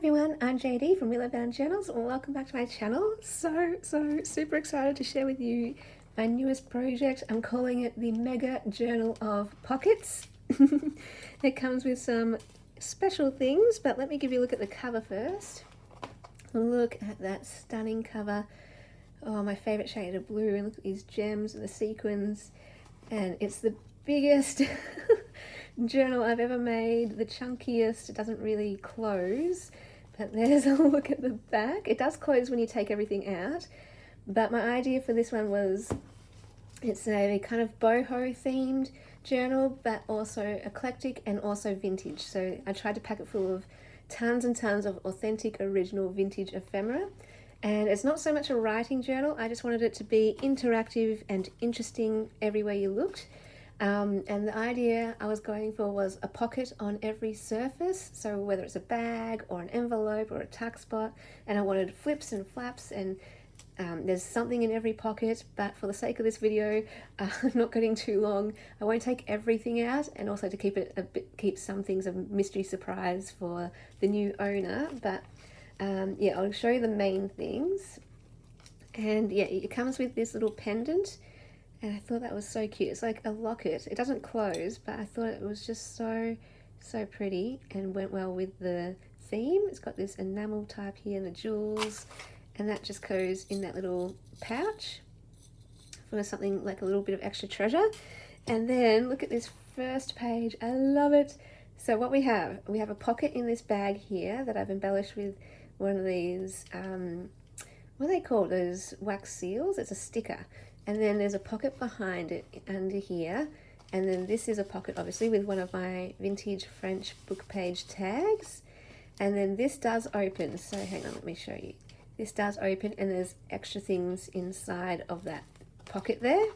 everyone, I'm JD from Willow Bound Journals and welcome back to my channel. So super excited to share with you my newest project. I'm calling it the Mega Journal of Pockets. It comes with some special things, but let me give you a look at the cover first. Look at that stunning cover. Oh, my favorite shade of blue, and look at these gems and the sequins. And it's the biggest journal I've ever made, the chunkiest. It doesn't really close, but there's a look at the back. It does close when you take everything out, but my idea for this one was it's a kind of boho themed journal, but also eclectic and also vintage. So I tried to pack it full of tons and tons of authentic, original, vintage ephemera. And it's not so much a writing journal, I just wanted it to be interactive and interesting everywhere you looked. And the idea I was going for was a pocket on every surface, so whether it's a bag or an envelope or a tuck spot, and I wanted flips and flaps, and there's something in every pocket, but for the sake of this video, I'm not getting too long. I won't take everything out, and also to keep some things a mystery surprise for the new owner, but yeah, I'll show you the main things. And yeah, it comes with this little pendant, and I thought that was so cute. It's like a locket. It doesn't close, but I thought it was just so pretty and went well with the theme. It's got this enamel type here and the jewels, and that just goes in that little pouch for something like a little bit of extra treasure. And then look at this first page. I love it. So what we have a pocket in this bag here that I've embellished with one of these, what are they called? Those wax seals? It's a sticker. And then there's a pocket behind it under here. And then this is a pocket, obviously, with one of my vintage French book page tags. And then this does open. So hang on, let me show you. This does open, and there's extra things inside of that pocket there.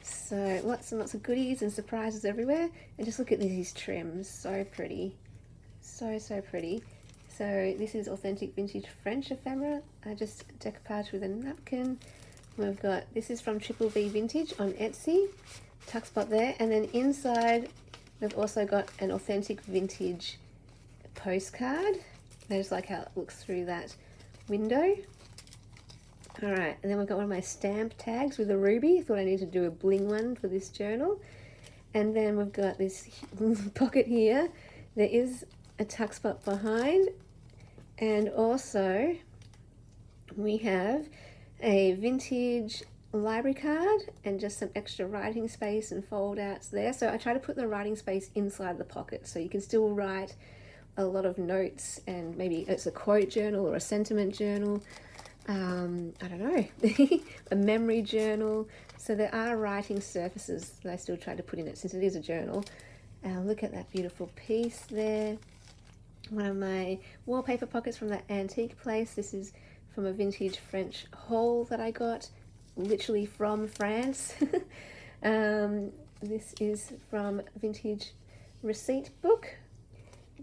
So lots and lots of goodies and surprises everywhere. And just look at these trims, so pretty. So pretty. So this is authentic vintage French ephemera. I just decoupage with a napkin. We've got, this is from Triple V Vintage on Etsy, tuck spot there. And then inside, we've also got an authentic vintage postcard. I just like how it looks through that window. All right, and then we've got one of my stamp tags with a ruby. Thought I needed to do a bling one for this journal. And then we've got this pocket here. There is a tuck spot behind, and also we have a vintage library card and just some extra writing space and fold outs there. So I try to put the writing space inside the pocket so you can still write a lot of notes, and maybe it's a quote journal or a sentiment journal. I don't know, a memory journal. So there are writing surfaces that I still try to put in it since it is a journal. Look at that beautiful piece there. One of my wallpaper pockets from that antique place. This is from a vintage French haul that I got, literally from France. This is from Vintage Receipt Book.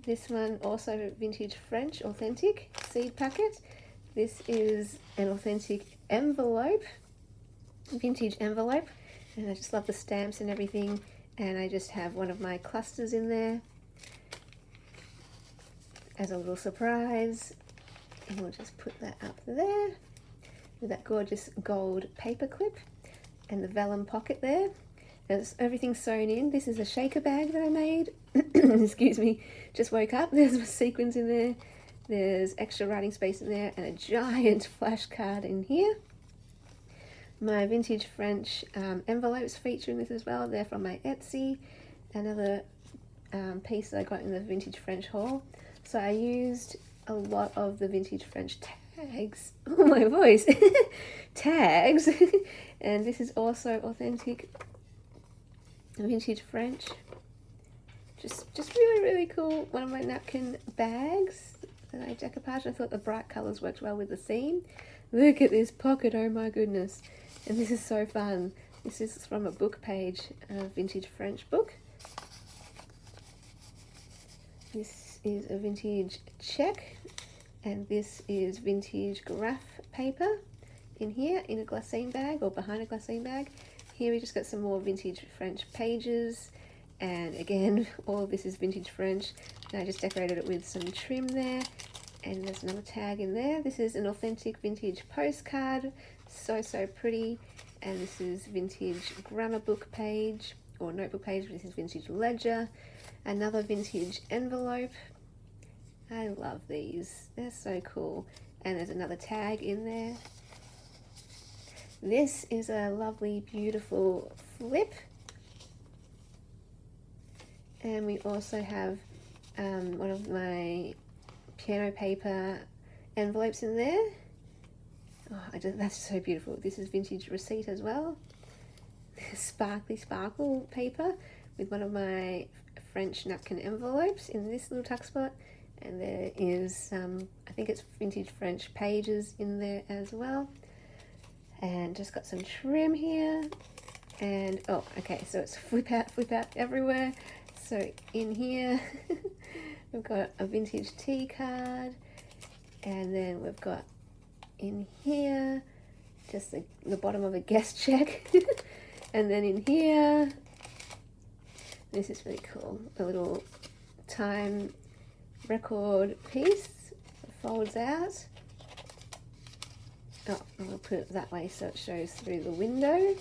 This one also vintage French, authentic seed packet. This is an authentic envelope, vintage envelope, and I just love the stamps and everything. And I just have one of my clusters in there as a little surprise. And we'll just put that up there with that gorgeous gold paper clip and the vellum pocket there. There's everything sewn in. This is a shaker bag that I made. Excuse me, just woke up. There's my sequins in there. There's extra writing space in there and a giant flash card in here. My vintage French envelopes feature in this as well. They're from my Etsy. Another piece that I got in the vintage French haul. So I used a lot of the vintage French tags. Oh, my voice. Tags. And this is also authentic vintage French. Just really cool. One of my napkin bags that I decoupaged. I thought the bright colours worked well with the theme. Look at this pocket, oh my goodness. And this is so fun. This is from a book page, a vintage French book. This is a vintage check, and this is vintage graph paper in here in a glassine bag or behind a glassine bag. Here we just got some more vintage French pages, And again, all of this is vintage French. And I just decorated it with some trim there. And there's another tag in there. This is an authentic vintage postcard. So pretty. And this is vintage grammar book page or notebook page. This is vintage ledger. Another vintage envelope. I love these. They're so cool. And there's another tag in there. This is a lovely, beautiful flip. And we also have one of my piano paper envelopes in there. Oh, that's so beautiful. This is vintage receipt as well. Sparkly sparkle paper with one of my French napkin envelopes in this little tuck spot. And there is I think it's vintage French pages in there as well. And just got some trim here. And oh, okay, so it's flip out everywhere. So in here we've got a vintage tea card, and then we've got in here just the bottom of a guest check. And then in here, this is really cool, a little time record piece that folds out. Oh, I'm going to put it that way so it shows through the window.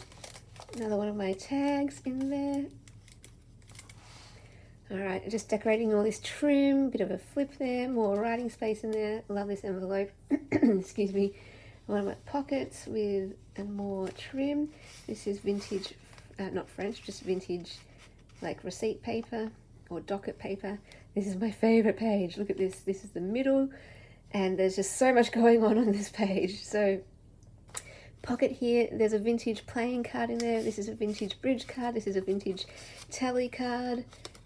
Another one of my tags in there. Alright, just decorating all this trim, bit of a flip there, more writing space in there. Love this envelope. Excuse me. One of my pockets with and more trim. This is vintage, not French, just vintage like receipt paper or docket paper. This is my favorite page. Look at this. This is the middle, and there's just so much going on this page. So pocket here, there's a vintage playing card in there. This is a vintage bridge card. This is a vintage tally card.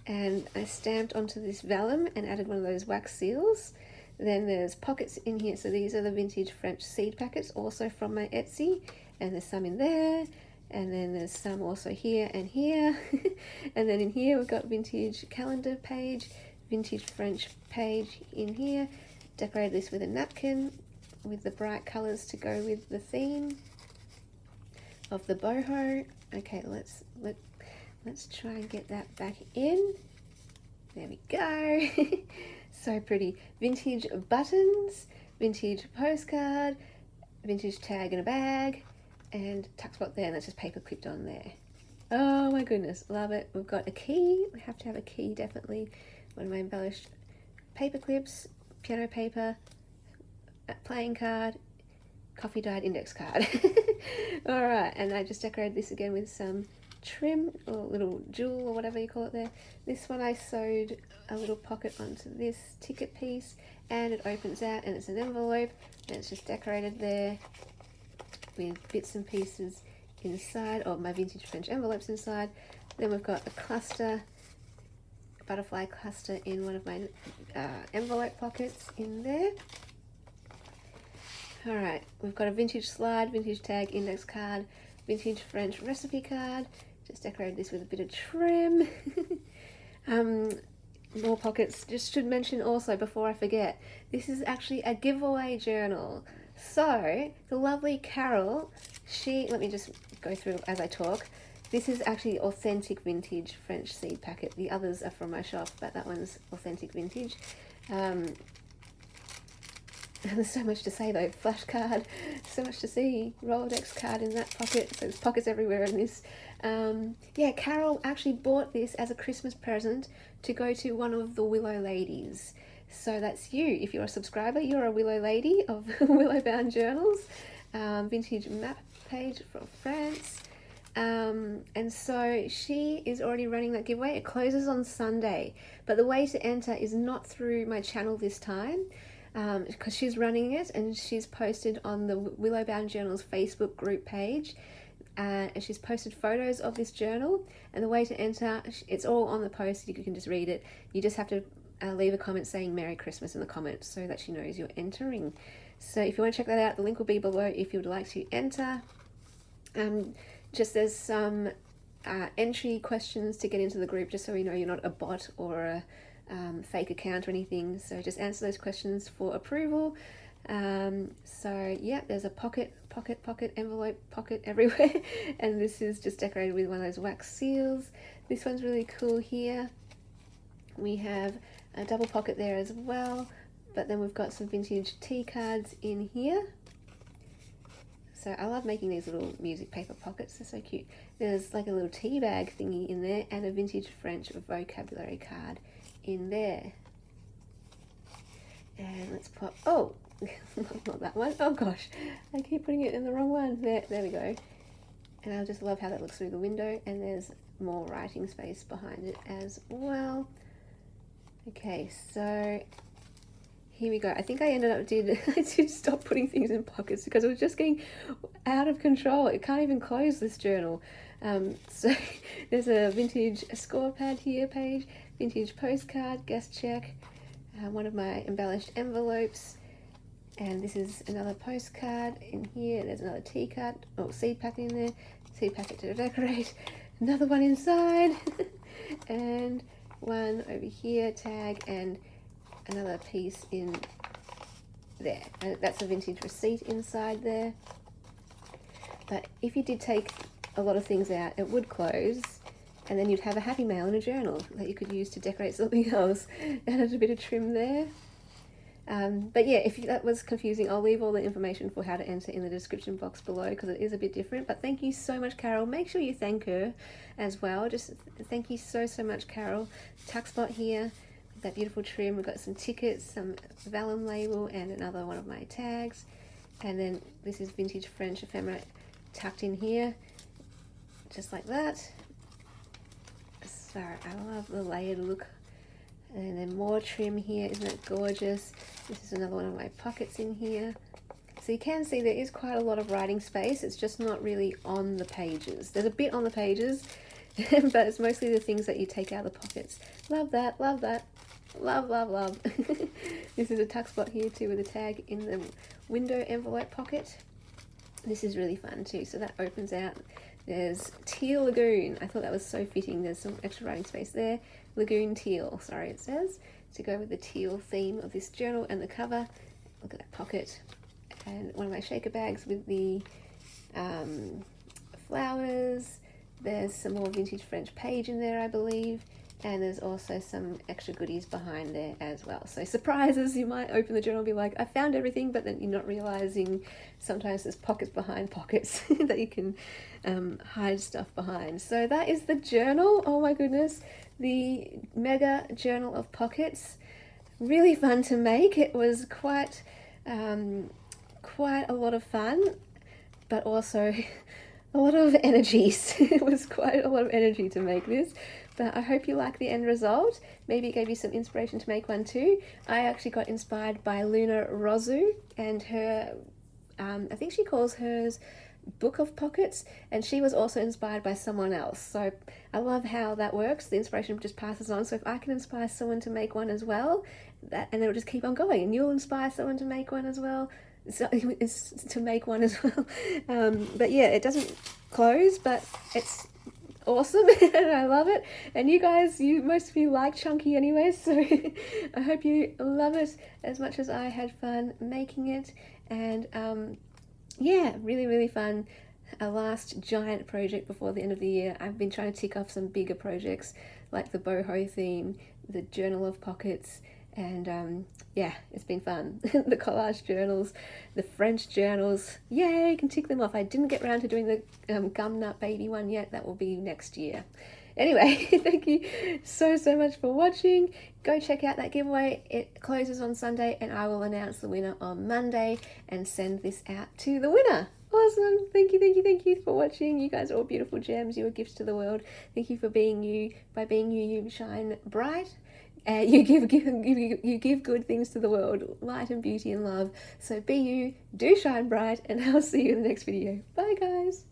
And I stamped onto this vellum and added one of those wax seals. Then there's pockets in here. So these are the vintage French seed packets, also from my Etsy. And there's some in there. And then there's some also here and here. And then in here we've got vintage calendar page, vintage French page in here. Decorated this with a napkin with the bright colours to go with the theme of the boho. Okay, let's try and get that back in. There we go. So pretty. Vintage buttons, vintage postcard, vintage tag in a bag, and tuck spot there, and that's just paper clipped on there. Oh my goodness, love it. We've got a key. We have to have a key, definitely. One of my embellished paper clips, piano paper, a playing card, coffee dyed index card. Alright, and I just decorated this again with some trim or little jewel or whatever you call it there. This one I sewed a little pocket onto this ticket piece, and it opens out and it's an envelope, and it's just decorated there with bits and pieces inside of my vintage French envelopes inside. Then we've got a cluster, butterfly cluster in one of my envelope pockets in there. Alright, we've got a vintage slide, vintage tag, index card, vintage French recipe card. Just decorated this with a bit of trim. More pockets. Just should mention also, before I forget, this is actually a giveaway journal. So, the lovely Carol, let me just go through as I talk. This is actually authentic vintage French seed packet. The others are from my shop, but that one's authentic vintage. There's so much to say though. Flashcard, so much to see. Rolodex card in that pocket. So there's pockets everywhere in this. Yeah, Carol actually bought this as a Christmas present to go to one of the Willow ladies. So that's you. If you're a subscriber, you're a Willow lady of Willow Bound Journals. Vintage map page from France. And so she is already running that giveaway. It closes on Sunday. But the way to enter is not through my channel this time. Because she's running it, and she's posted on the Willow Bound Journals Facebook group page, and she's posted photos of this journal. And the way to enter, it's all on the post, you can just read it. You just have to leave a comment saying Merry Christmas in the comments so that she knows you're entering. So if you want to check that out, the link will be below if you would like to enter. Just there's some entry questions to get into the group, just so we know you're not a bot or a fake account or anything. So just answer those questions for approval. So yeah, there's a pocket envelope pocket everywhere, and this is just decorated with one of those wax seals. This one's really cool here. We have a double pocket there as well, but then we've got some vintage tea cards in here. So I love making these little music paper pockets, they're so cute. There's like a little tea bag thingy in there and a vintage French vocabulary card in there. And let's pop, oh, not that one. Oh gosh, I keep putting it in the wrong one. There we go. And I just love how that looks through the window, and there's more writing space behind it as well. Okay, so here we go. I think I ended up I did stop putting things in pockets because it was just getting out of control. It can't even close this journal. So there's a vintage score pad here page, vintage postcard, guest check, one of my embellished envelopes, and this is another postcard in here. There's another tea card, oh, seed packet in there, seed packet to decorate, another one inside, and one over here, tag, and another piece in there. And that's a vintage receipt inside there. But if you did take a lot of things out, it would close, and then you'd have a happy mail in a journal that you could use to decorate something else. Added a bit of trim there. But yeah, if that was confusing, I'll leave all the information for how to enter in the description box below, because it is a bit different. But thank you so much, Carol. Make sure you thank her as well. Just thank you so much, Carol. Tuck spot here, that beautiful trim. We've got some tickets, some vellum label, and another one of my tags. And then this is vintage French ephemera tucked in here, just like that. So I love the layered look. And then more trim here, isn't it gorgeous? This is another one of my pockets in here. So you can see there is quite a lot of writing space. It's just not really on the pages. There's a bit on the pages, but it's mostly the things that you take out of the pockets. Love that, love that. Love, love, love. This is a tuck spot here too with a tag in the window envelope pocket. This is really fun too. So that opens out. There's Teal Lagoon. I thought that was so fitting. There's some extra writing space there. Lagoon Teal, sorry, it says, to go with the teal theme of this journal and the cover. Look at that pocket. And one of my shaker bags with the flowers. There's some more vintage French page in there, I believe. And there's also some extra goodies behind there as well. So surprises, you might open the journal and be like, I found everything, but then you're not realizing sometimes there's pockets behind pockets that you can hide stuff behind. So that is the journal. Oh my goodness. The Mega Journal of Pockets. Really fun to make. It was quite a lot of fun, but also a lot of energies. It was quite a lot of energy to make this, but I hope you like the end result. Maybe it gave you some inspiration to make one too. I actually got inspired by Luna Rozu and her, I think she calls hers Book of Pockets, and she was also inspired by someone else. So I love how that works. The inspiration just passes on. So if I can inspire someone to make one as well, and it'll just keep on going, and you'll inspire someone to make one as well. So it's to make one as well. But yeah, it doesn't close, but it's awesome and I love it. And you guys, most of you like chunky anyway, so I hope you love it as much as I had fun making it. And yeah, really fun. A last giant project before the end of the year. I've been trying to tick off some bigger projects like the boho theme, the Journal of Pockets, and yeah, it's been fun. The collage journals, the French journals, yay, I can tick them off. I didn't get around to doing the gum nut baby one yet. That will be next year. Anyway, thank you so much for watching. Go check out that giveaway. It closes on Sunday and I will announce the winner on Monday and send this out to the winner. Awesome. Thank you for watching. You guys are all beautiful gems. You are gifts to the world. Thank you for being you. By being you, you shine bright. You give good things to the world, light and beauty and love. So be you, do shine bright, and I'll see you in the next video. Bye guys.